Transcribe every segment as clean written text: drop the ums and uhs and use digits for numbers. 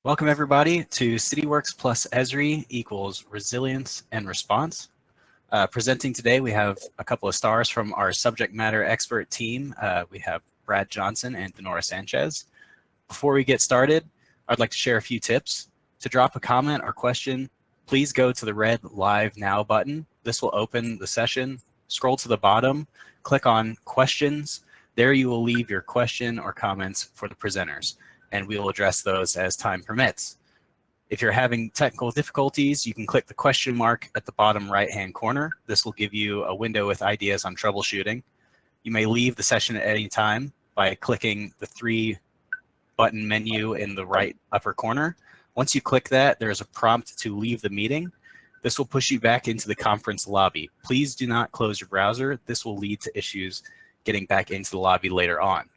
Welcome everybody to Cityworks plus Esri equals resilience and response. Presenting today, we have a couple of stars from our subject matter expert team. We have Brad Johnson and Denora Sanchez. Before we get started, I'd like to share a few tips. To drop a comment or question, please go to the red Live Now button. This will open the session. Scroll to the bottom, click on Questions. There you will leave your question or comments for the presenters, and we will address those as time permits. If you're having technical difficulties, you can click the question mark at the bottom right-hand corner. This will give you a window with ideas on troubleshooting. You may leave the session at any time by clicking the 3-button menu in the right upper corner. Once you click that, there is a prompt to leave the meeting. This will push you back into the conference lobby. Please do not close your browser. This will lead to issues getting back into the lobby later on.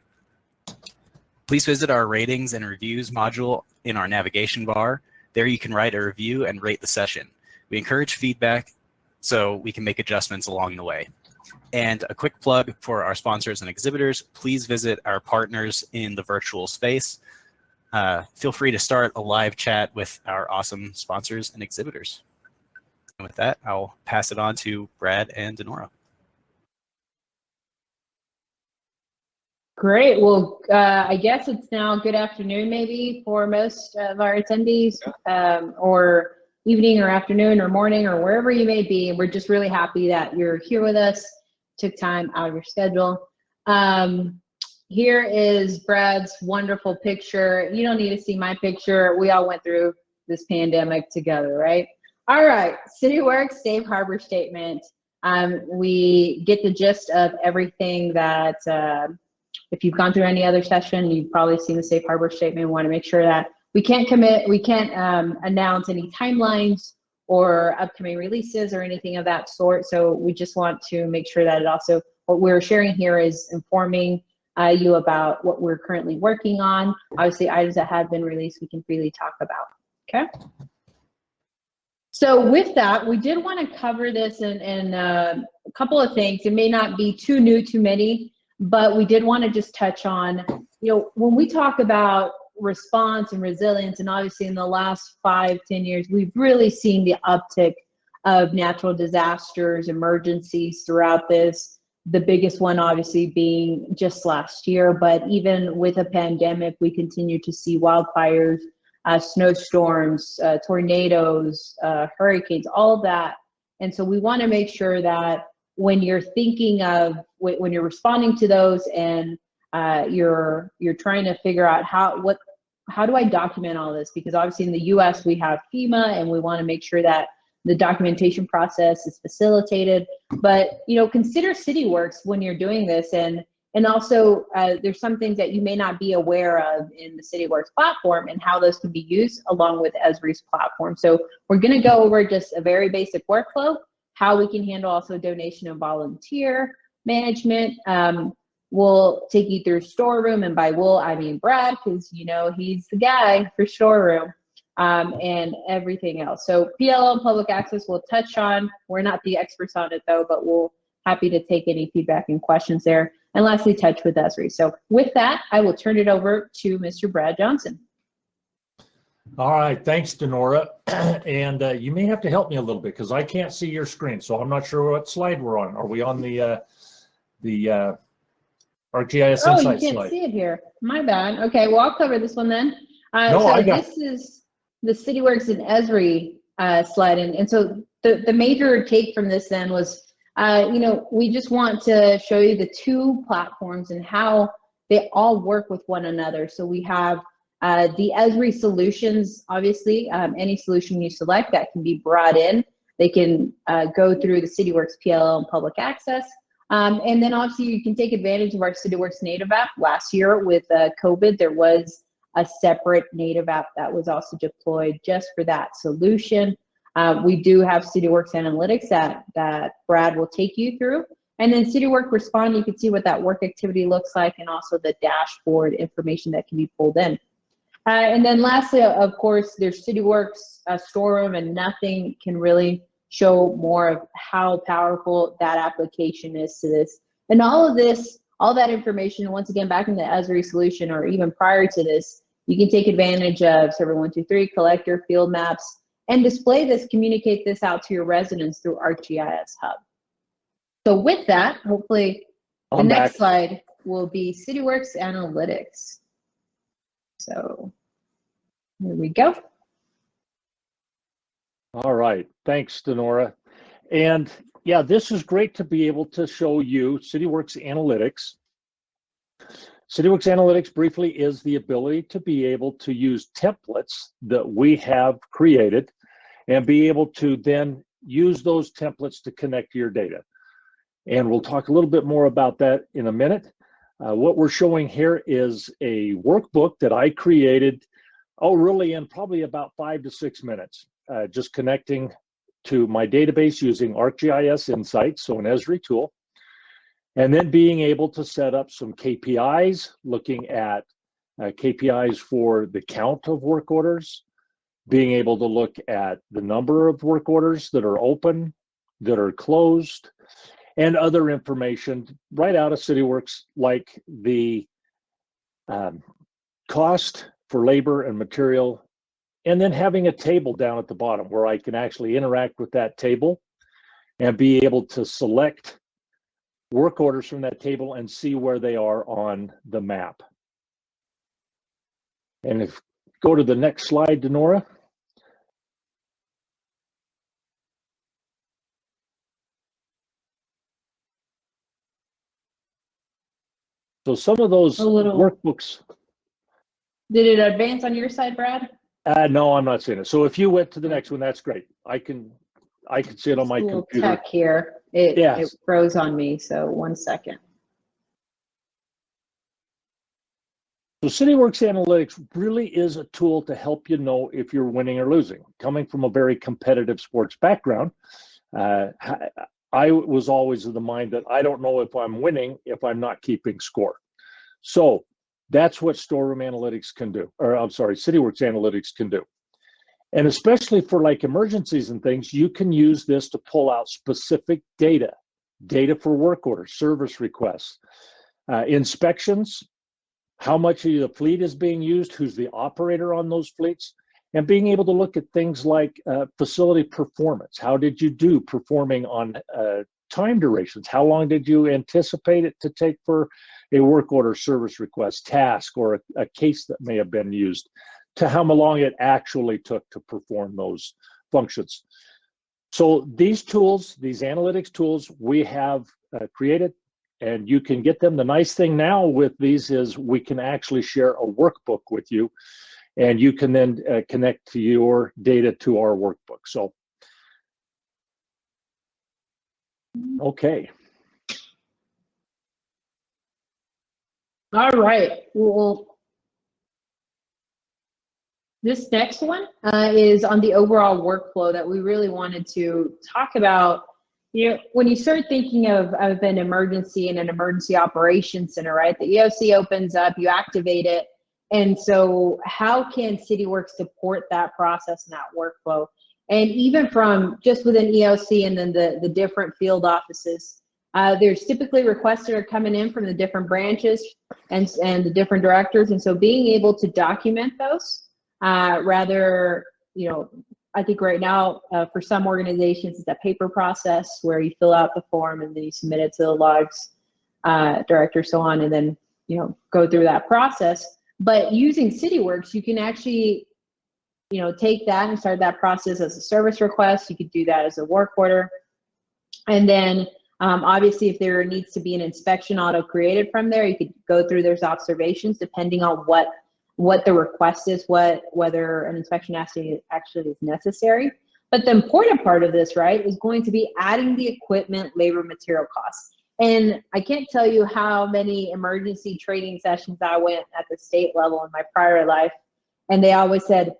Please visit our ratings and reviews module in our navigation bar. There you can write a review and rate the session. We encourage feedback so we can make adjustments along the way. And a quick plug for our sponsors and exhibitors, please visit our partners in the virtual space. Feel free to start a live chat with our awesome sponsors and exhibitors. And with that, I'll pass it on to Brad and Denora. Great. Well, I guess it's now good afternoon maybe for most of our attendees, or evening or afternoon or morning or wherever you may be. We're just really happy that you're here with us, took time out of your schedule. Here is Brad's wonderful picture. You don't need to see my picture. We all went through this pandemic together, right? All right, Cityworks Safe Harbor Statement. We get the gist of everything that if you've gone through any other session, you've probably seen the Safe Harbor Statement. We want to make sure that we can't announce any timelines or upcoming releases or anything of that sort. So we just want to make sure that what we're sharing here is informing you about what we're currently working on. Obviously, items that have been released, we can freely talk about, okay? So with that, we did want to cover this in a couple of things. It may not be too new to many, but we did want to just touch on, when we talk about response and resilience, and obviously in the last 5-10 years, we've really seen the uptick of natural disasters, emergencies throughout this. The biggest one obviously being just last year, but even with a pandemic, we continue to see wildfires, snowstorms, tornadoes, hurricanes, all of that. And so we want to make sure that when you're thinking of, when you're responding to those and you're trying to figure out how do I document all this? Because obviously in the US we have FEMA and we want to make sure that the documentation process is facilitated. But consider Cityworks when you're doing this, and also there's some things that you may not be aware of in the Cityworks platform and how those can be used along with Esri's platform. So we're going to go over just a very basic workflow, how we can handle also donation and volunteer management. We'll take you through storeroom, and by we'll, I mean Brad, because he's the guy for storeroom, and everything else. So PLL and public access we'll touch on. We're not the experts on it though, but we'll happy to take any feedback and questions there. And lastly, touch with Esri. So with that, I will turn it over to Mr. Brad Johnson. All right, thanks, Denora. And you may have to help me a little bit because I can't see your screen, so I'm not sure what slide we're on. Are we on the ArcGIS Insights slide? Oh, you can't see it here. My bad. Okay, well, I'll cover this one then. This is the Cityworks and Esri slide. And so the major take from this then was, we just want to show you the two platforms and how they all work with one another. So we have the Esri Solutions, obviously, any solution you select that can be brought in. They can go through the Cityworks PLL and public access. And then obviously you can take advantage of our Cityworks native app. Last year with COVID, there was a separate native app that was also deployed just for that solution. We do have Cityworks Analytics that Brad will take you through. And then Citywork Respond, you can see what that work activity looks like and also the dashboard information that can be pulled in. And then lastly, of course, there's Cityworks Storeroom, and nothing can really show more of how powerful that application is to this. And all of this, all that information, once again, back in the Esri solution or even prior to this, You can take advantage of server 123, collector, field maps, and display this, communicate this out to your residents through ArcGIS Hub. So with that, hopefully the next slide will be Cityworks Analytics. So here we go. All right, thanks, Denora. And yeah, this is great to be able to show you Cityworks Analytics. Cityworks Analytics briefly is the ability to be able to use templates that we have created and be able to then use those templates to connect to your data. And we'll talk a little bit more about that in a minute. What we're showing here is a workbook that I created, really in probably about 5 to 6 minutes, just connecting to my database using ArcGIS Insights, so an Esri tool, and then being able to set up some KPIs, looking at KPIs for the count of work orders, being able to look at the number of work orders that are open, that are closed, and other information right out of Cityworks, like the cost for labor and material, and then having a table down at the bottom where I can actually interact with that table and be able to select work orders from that table and see where they are on the map. And if go to the next slide, Denora. So some of those workbooks. Did it advance on your side, Brad? No, I'm not seeing it. So if you went to the next one, that's great. I can see it on my computer. Tech here. It froze on me, so 1 second. So Cityworks Analytics really is a tool to help you know if you're winning or losing. Coming from a very competitive sports background, I was always of the mind that I don't know if I'm winning if I'm not keeping score. So that's what Storeroom Analytics can do, or I'm sorry, Cityworks Analytics can do. And especially for like emergencies and things, you can use this to pull out specific data for work orders, service requests, inspections, how much of the fleet is being used, who's the operator on those fleets, and being able to look at things like facility performance. How did you do performing on time durations? How long did you anticipate it to take for a work order, service request, task, or a case that may have been used, to how long it actually took to perform those functions. So these tools, these analytics tools, we have created, and you can get them. The nice thing now with these is we can actually share a workbook with you, and you can then connect to your data to our workbook. So, okay. All right. Well, this next one is on the overall workflow that we really wanted to talk about. You know, when you start thinking of an emergency and an emergency operations center, right? The EOC opens up, you activate it. And so how can Cityworks support that process and that workflow? And even from just within EOC and then the different field offices, there's typically requests that are coming in from the different branches and the different directors. And so being able to document those, rather, you know, I think right now for some organizations it's a paper process where you fill out the form and then you submit it to the logs director, so on, and then, you know, go through that process. But using Cityworks, you can actually, you know, take that and start that process as a service request. You could do that as a work order. And then obviously if there needs to be an inspection auto created from there, you could go through those observations depending on what the request is, whether an inspection actually is necessary. But the important part of this, right, is going to be adding the equipment, labor, material costs. And I can't tell you how many emergency training sessions I went at the state level in my prior life. And they always said,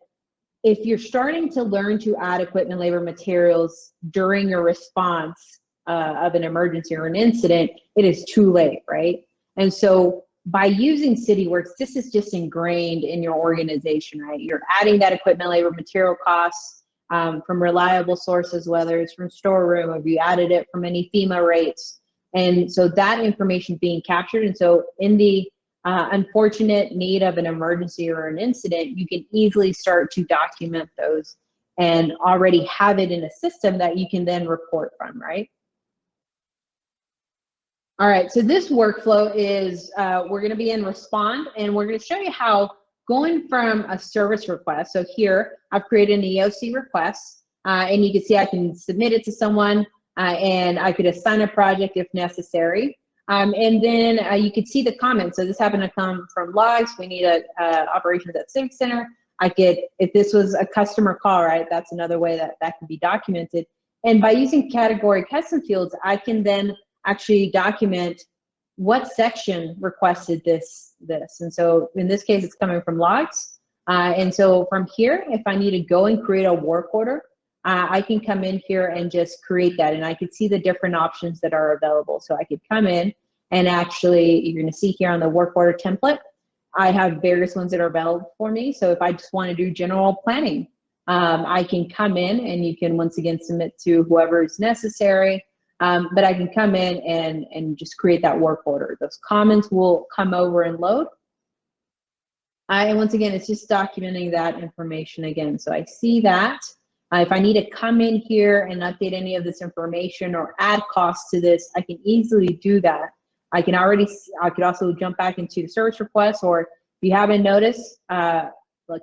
if you're starting to learn to add equipment, labor, materials during your response of an emergency or an incident, it is too late, right? And so by using Cityworks, this is just ingrained in your organization, right? You're adding that equipment, labor, material costs from reliable sources, whether it's from storeroom, or if you added it from any FEMA rates. And so that information being captured. And so in the unfortunate need of an emergency or an incident, you can easily start to document those and already have it in a system that you can then report from, right? All right, so this workflow is, we're gonna be in Respond, and we're gonna show you how going from a service request, so here, I've created an EOC request, and you can see I can submit it to someone, and I could assign a project if necessary. And then you could see the comments. So this happened to come from logs. We need a operations at Civic Center. I could, if this was a customer call, right, that's another way that that can be documented. And by using category custom fields, I can then actually document what section requested this. And so in this case, it's coming from logs. And so from here, if I need to go and create a work order, I can come in here and just create that, and I could see the different options that are available. So I could come in and actually, you're gonna see here on the work order template, I have various ones that are available for me. So if I just wanna do general planning, I can come in and you can once again submit to whoever is necessary, but I can come in and just create that work order. Those comments will come over and load. And once again, it's just documenting that information again. So I see that. If I need to come in here and update any of this information or add costs to this, I can easily do that. I could also jump back into the service request, or if you haven't noticed, a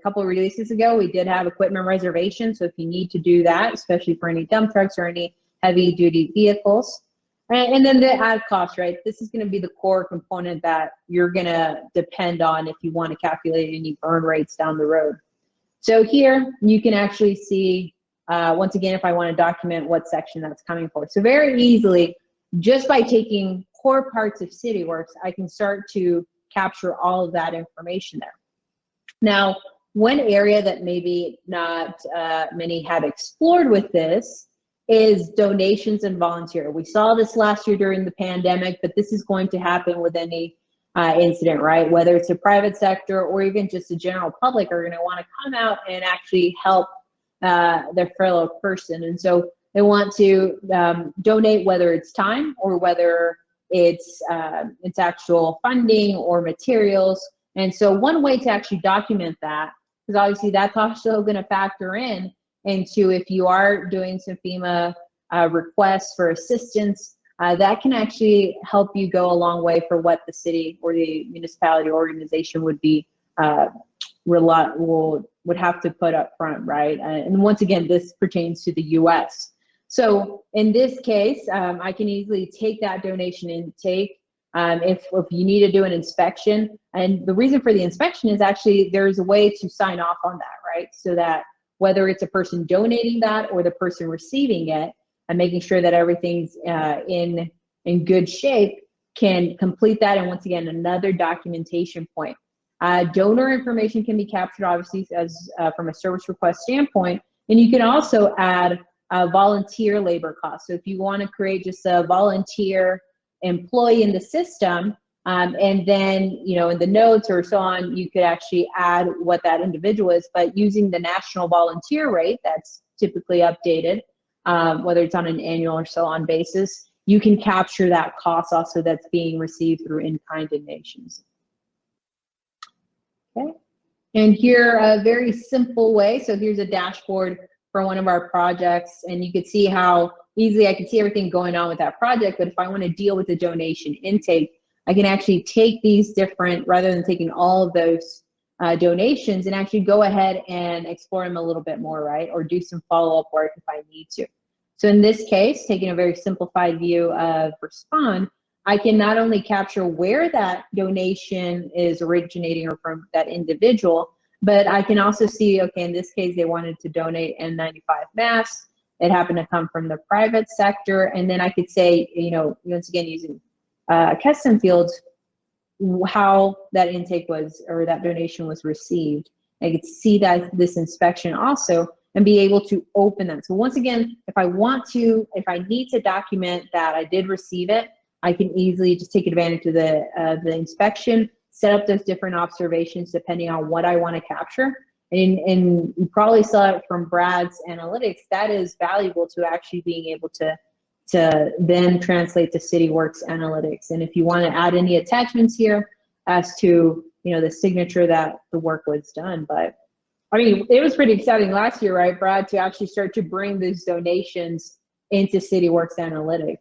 couple of releases ago, we did have equipment reservation. So if you need to do that, especially for any dump trucks or any heavy duty vehicles, and then the add cost, right? This is gonna be the core component that you're gonna depend on if you wanna calculate any burn rates down the road. So here you can actually see, once again, if I want to document what section that's coming for. So very easily, just by taking core parts of Cityworks, I can start to capture all of that information there. Now, one area that maybe not many have explored with this is donations and volunteer. We saw this last year during the pandemic, but this is going to happen with any incident, right? Whether it's a private sector or even just the general public are going to want to come out and actually help their fellow person. And so they want to donate, whether it's time or whether it's actual funding or materials. And so one way to actually document that, because obviously that's also going to factor into if you are doing some FEMA requests for assistance, that can actually help you go a long way for what the city or the municipality organization would be would have to put up front, right? And once again, this pertains to the US. So in this case, I can easily take that donation intake if you need to do an inspection. And the reason for the inspection is actually there's a way to sign off on that, right? So that whether it's a person donating that or the person receiving it, and making sure that everything's in good shape, can complete that. And once again, another documentation point. Donor information can be captured, obviously, as from a service request standpoint, and you can also add volunteer labor costs. So if you want to create just a volunteer employee in the system, and then in the notes or so on, you could actually add what that individual is, but using the national volunteer rate that's typically updated, whether it's on an annual or so on basis, you can capture that cost also that's being received through in-kind donations. Okay, and here a very simple way. So here's a dashboard for one of our projects, and you can see how easily I can see everything going on with that project. But if I want to deal with the donation intake, I can actually take these different, rather than taking all of those donations, and actually go ahead and explore them a little bit more, right? Or do some follow-up work if I need to. So in this case, taking a very simplified view of Respond, I can not only capture where that donation is originating or from that individual, but I can also see, okay, in this case, they wanted to donate N95 masks. It happened to come from the private sector. And then I could say, once again, using custom fields, how that intake was, or that donation was received. I could see that this inspection also, and be able to open them. So once again, if I need to document that I did receive it, I can easily just take advantage of the inspection, set up those different observations depending on what I want to capture. And you probably saw it from Brad's analytics, that is valuable to actually being able to then translate to Cityworks analytics. And if you want to add any attachments here, as to, the signature that the work was done. But I mean, it was pretty exciting last year, right, Brad, to actually start to bring these donations into Cityworks Analytics.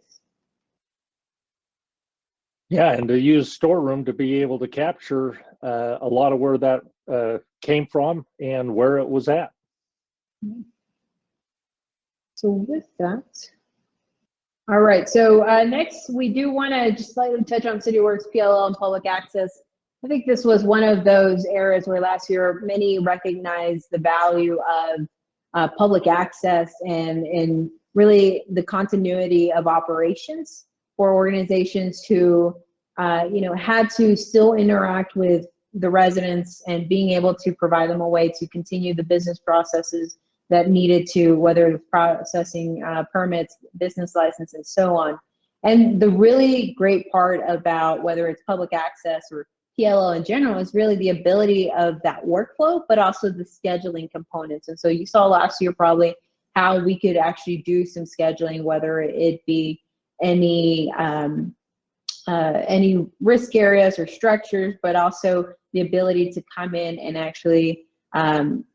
Yeah, and to use Storeroom to be able to capture a lot of where that came from and where it was at. So with that, all right. So next, we do want to just slightly touch on Cityworks PLL and public access. I think this was one of those areas where last year many recognized the value of public access and really the continuity of operations for organizations who had to still interact with the residents and being able to provide them a way to continue the business processes that needed to, whether it's processing permits, business license, and so on. And the really great part about whether it's public access or PLL in general is really the ability of that workflow, but also the scheduling components. And so you saw last year probably how we could actually do some scheduling, whether it be any risk areas or structures, but also the ability to come in and actually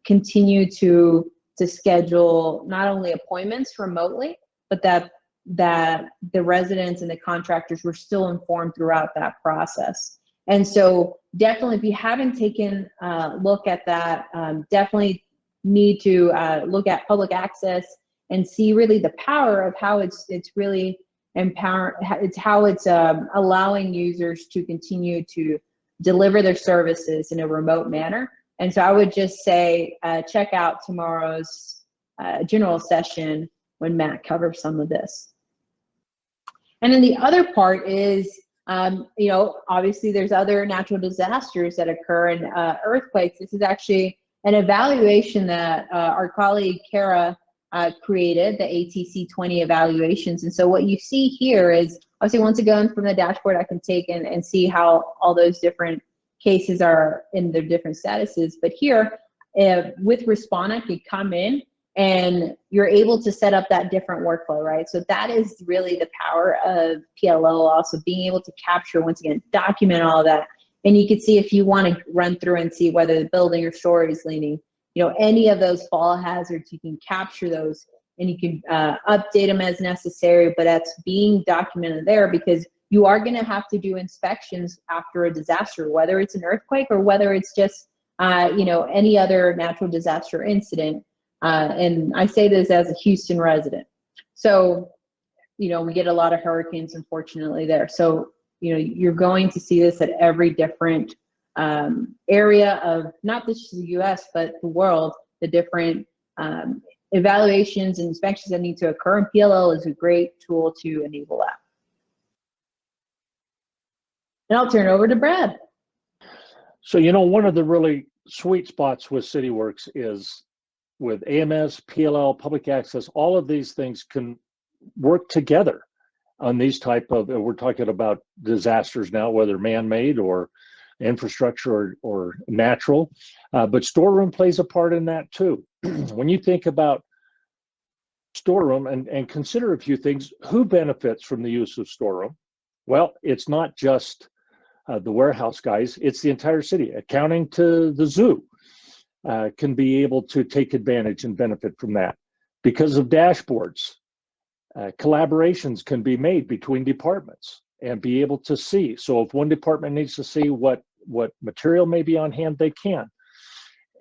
continue to schedule not only appointments remotely, but that the residents and the contractors were still informed throughout that process. And so definitely, if you haven't taken a look at that, definitely need to look at public access and see really the power of how it's really allowing users to continue to deliver their services in a remote manner. And so I would just say, check out tomorrow's general session when Matt covers some of this. And then the other part is, obviously there's other natural disasters that occur and earthquakes. This is actually an evaluation that our colleague Kara created, the ATC 20 evaluations. And so what you see here is, obviously once again from the dashboard, I can take and see how all those different cases are in their different statuses. But here, with Respondent, you come in and you're able to set up that different workflow, right? So that is really the power of PLL, also being able to capture, once again, document all of that. And you can see if you want to run through and see whether the building or story is leaning, any of those fall hazards, you can capture those and you can update them as necessary, but that's being documented there because you are going to have to do inspections after a disaster, whether it's an earthquake or whether it's just, any other natural disaster incident. And I say this as a Houston resident. So, we get a lot of hurricanes, unfortunately, there. So, you're going to see this at every different area of not just the US, but the world, the different evaluations and inspections that need to occur. And PLL is a great tool to enable that. And I'll turn it over to Brad. So, one of the really sweet spots with Cityworks is with AMS, PLL, public access, all of these things can work together on these type of, we're talking about disasters now, whether man-made or infrastructure or natural, but Storeroom plays a part in that too. When you think about Storeroom and consider a few things, who benefits from the use of Storeroom? Well, it's not just the warehouse guys, it's the entire city. Accounting to the zoo can be able to take advantage and benefit from that. Because of dashboards, collaborations can be made between departments and be able to see. So if one department needs to see what material may be on hand, they can.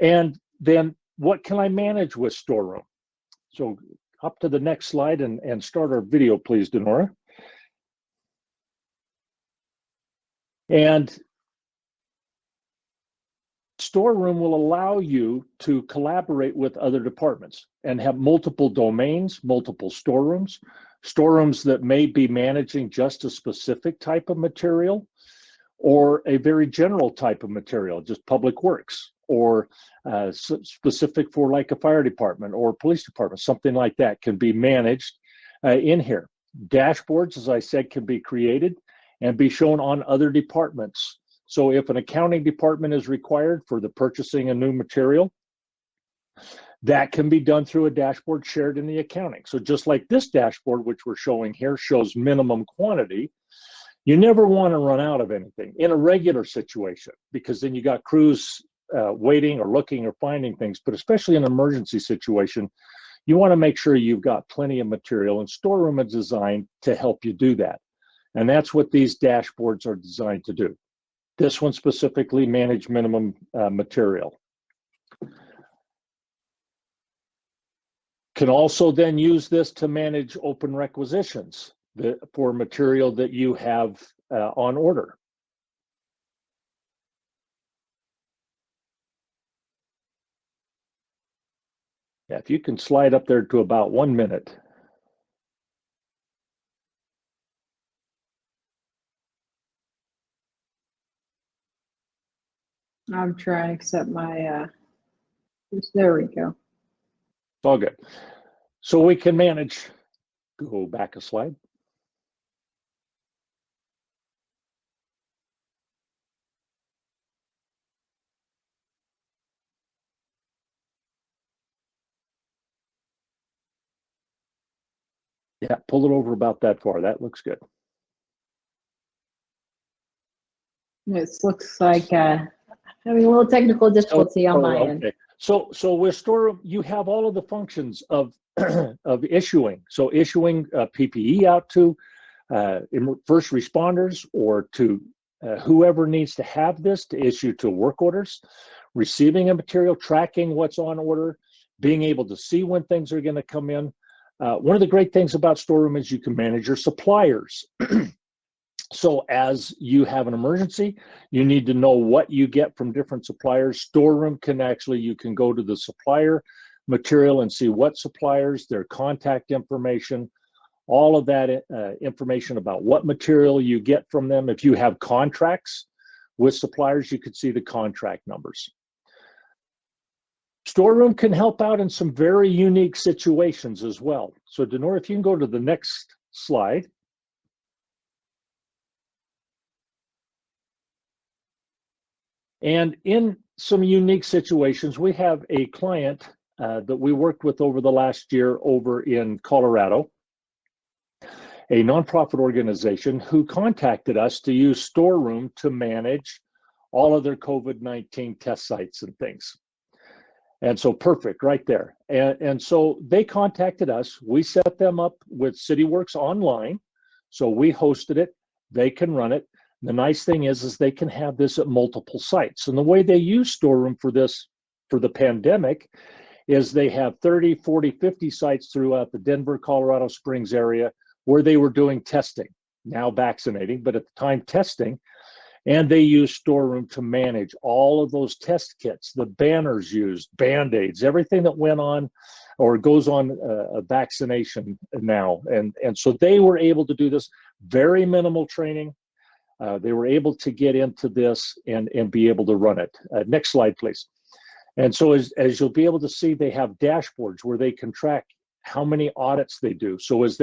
And then what can I manage with Storeroom? So up to the next slide and start our video, please, Denora. And Storeroom will allow you to collaborate with other departments and have multiple domains, multiple storerooms that may be managing just a specific type of material or a very general type of material, just public works, or specific for like a fire department or police department, something like that can be managed in here. Dashboards, as I said, can be created and be shown on other departments. So if an accounting department is required for the purchasing of new material, that can be done through a dashboard shared in the accounting. So just like this dashboard, which we're showing here, shows minimum quantity, You never want to run out of anything in a regular situation, because then you got crews waiting or looking or finding things. But especially in an emergency situation, you want to make sure you've got plenty of material, and storeroom is designed to help you do that. And that's what these dashboards are designed to do. This one specifically, manage minimum material. Can also then use this to manage open requisitions for material that you have on order. Yeah, if you can slide up there to about 1 minute. I'm trying to accept my, there we go. It's all good. So we can manage, go back a slide. Yeah, pull it over about that far. That looks good. This looks like having a little technical difficulty on my end. So with storeroom, you have all of the functions of of issuing. So issuing PPE out to first responders, or to whoever needs to have this, to issue to work orders, receiving a material, tracking what's on order, being able to see when things are going to come in. One of the great things about storeroom is you can manage your suppliers. So as you have an emergency, you need to know what you get from different suppliers. Storeroom can actually, you can go to the supplier material and see what suppliers, their contact information, all of that information about what material you get from them. If you have contracts with suppliers, you could see the contract numbers. Storeroom can help out in some very unique situations as well. So Denora, if you can go to the next slide. And in some unique situations, we have a client that we worked with over the last year over in Colorado, a nonprofit organization who contacted us to use storeroom to manage all of their COVID-19 test sites and things. And so perfect right there. And so they contacted us. We set them up with Cityworks online. So we hosted it. They can run it. The nice thing is they can have this at multiple sites. And the way they use storeroom for this, for the pandemic, is they have 30, 40, 50 sites throughout the Denver, Colorado Springs area where they were doing testing, now vaccinating, but at the time testing. And they use storeroom to manage all of those test kits, the banners used, Band-Aids, everything that went on or goes on a vaccination now. And so they were able to do this, very minimal training. They were able to get into this and be able to run it. Next slide, please. And so as you'll be able to see, they have dashboards where they can track how many audits they do. So as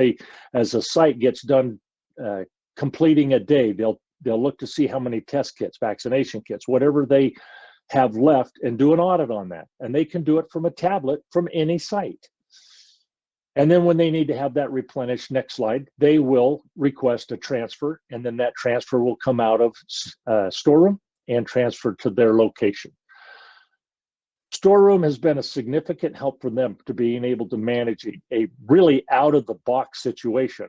a site gets done completing a day, they'll look to see how many test kits, vaccination kits, whatever they have left, and do an audit on that. And they can do it from a tablet from any site. And then when they need to have that replenished, next slide, they will request a transfer, and then that transfer will come out of storeroom and transfer to their location. Storeroom has been a significant help for them to being able to manage a really out-of-the-box situation.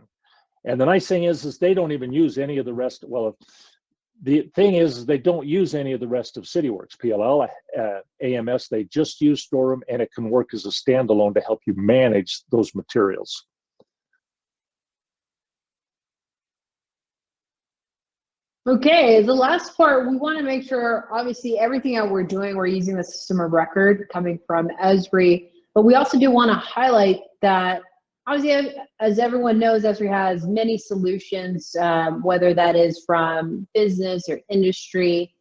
And the nice thing is they don't even use any of the rest. Well, the thing is they don't use any of the rest of Cityworks, PLL, AMS. They just use storeroom, and it can work as a standalone to help you manage those materials. Okay, the last part, we want to make sure, obviously, everything that we're doing, we're using the system of record coming from Esri, but we also do want to highlight that, obviously, as everyone knows, Esri has many solutions, whether that is from business or industry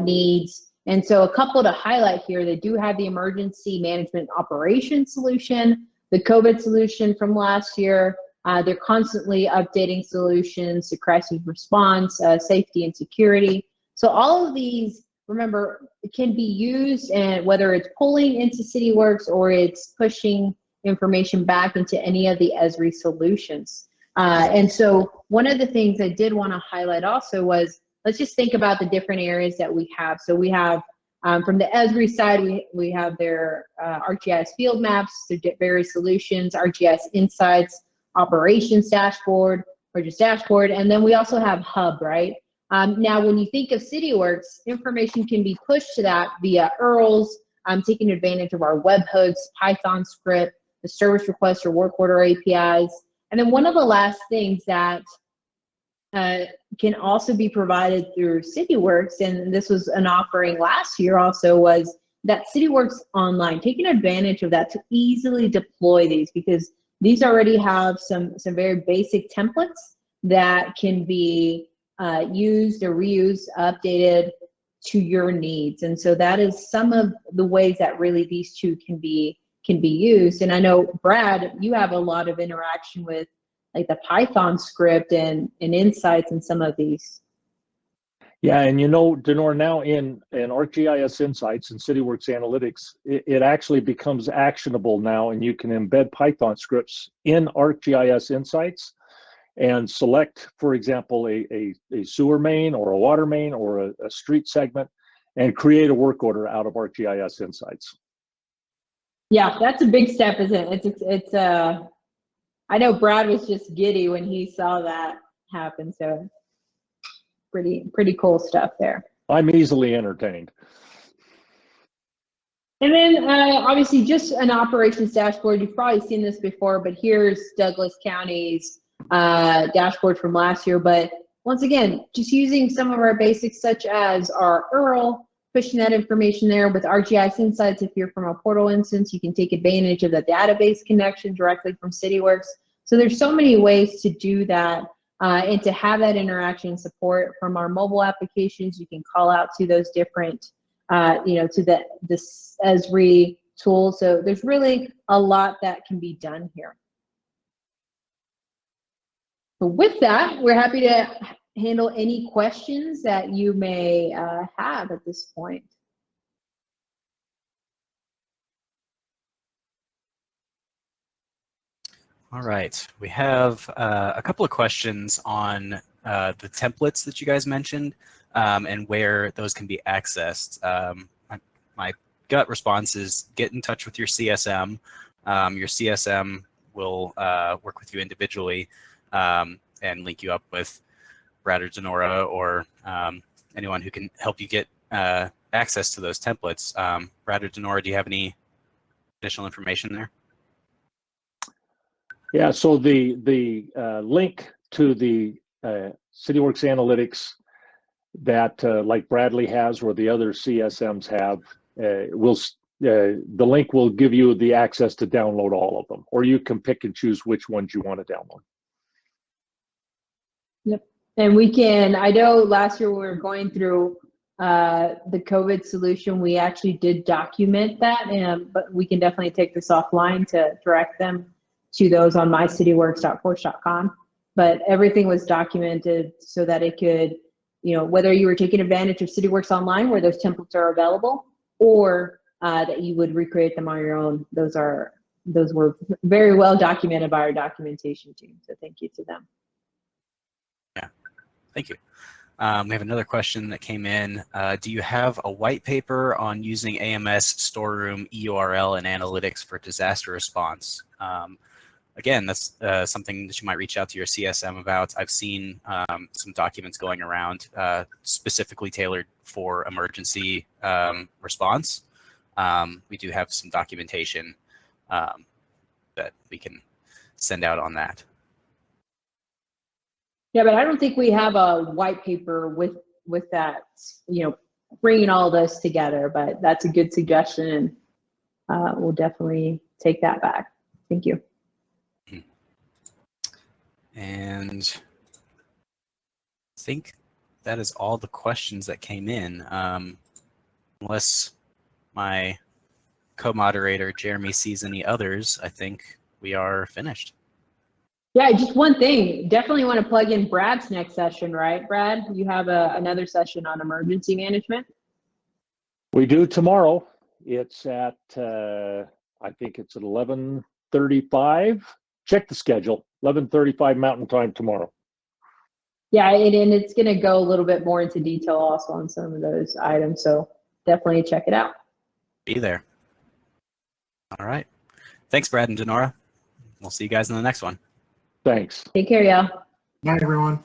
needs. And so a couple to highlight here, they do have the emergency management operations solution, the COVID solution from last year. They're constantly updating solutions to crisis response, safety and security. So all of these, remember, can be used, and whether it's pulling into Cityworks or it's pushing information back into any of the Esri solutions. And so one of the things I did want to highlight also was, let's just think about the different areas that we have. So we have, from the Esri side, we have their ArcGIS field maps, their various solutions, ArcGIS insights, operations dashboard, or just dashboard, and then we also have Hub, right? Now, when you think of Cityworks, information can be pushed to that via URLs, taking advantage of our webhooks, Python script, the service request or work order APIs. And then one of the last things that can also be provided through Cityworks, and this was an offering last year also, was that Cityworks Online, taking advantage of that to easily deploy these, because these already have some very basic templates that can be used or reused, updated to your needs. And so that is some of the ways that really these two can be used. And I know, Brad, you have a lot of interaction with like the Python script and insights in some of these. Yeah, and you know, Denor, now in ArcGIS Insights and Cityworks Analytics, it actually becomes actionable now, and you can embed Python scripts in ArcGIS Insights and select, for example, a sewer main or a water main or a street segment, and create a work order out of ArcGIS Insights. Yeah, that's a big step, isn't it? It's I know Brad was just giddy when he saw that happen. So pretty cool stuff there. I'm easily entertained. And then obviously just an operations dashboard. You've probably seen this before, but here's Douglas County's dashboard from last year. But once again, just using some of our basics such as our URL, pushing that information there with ArcGIS Insights. If you're from a portal instance, you can take advantage of the database connection directly from Cityworks. So there's so many ways to do that and to have that interaction support from our mobile applications. You can call out to those different, to this Esri tool. So there's really a lot that can be done here. So with that, we're happy to handle any questions that you may have at this point. All right, we have a couple of questions on the templates that you guys mentioned and where those can be accessed. My gut response is get in touch with your CSM. Your CSM will work with you individually and link you up with Brad or Denora or anyone who can help you get access to those templates. Brad or Denora, do you have any additional information there? Yeah, so the link to the Cityworks Analytics that like Bradley has or the other CSMs have, the link will give you the access to download all of them, or you can pick and choose which ones you want to download. Yep, and we can, I know last year we were going through the COVID solution, we actually did document that, but we can definitely take this offline to direct them to those on mycityworks.forge.com. But everything was documented so that it could, whether you were taking advantage of Cityworks Online where those templates are available, or that you would recreate them on your own. Those were very well documented by our documentation team. So thank you to them. Yeah, thank you. We have another question that came in. Do you have a white paper on using AMS storeroom EURL and analytics for disaster response? Again, that's something that you might reach out to your CSM about. I've seen some documents going around specifically tailored for emergency response. We do have some documentation that we can send out on that. Yeah, but I don't think we have a white paper with that, bringing all this together, but that's a good suggestion, and we'll definitely take that back. Thank you. And I think that is all the questions that came in, unless my co-moderator Jeremy sees any others. I think we are finished. Yeah, just one thing. Definitely want to plug in Brad's next session, right, Brad? You have another session on emergency management? We do tomorrow. It's at, I think it's at 11:35. Check the schedule. 11:35 Mountain Time tomorrow. Yeah, and it's going to go a little bit more into detail also on some of those items. So definitely check it out. Be there. All right. Thanks, Brad and Denora. We'll see you guys in the next one. Thanks. Take care, y'all. Night, everyone.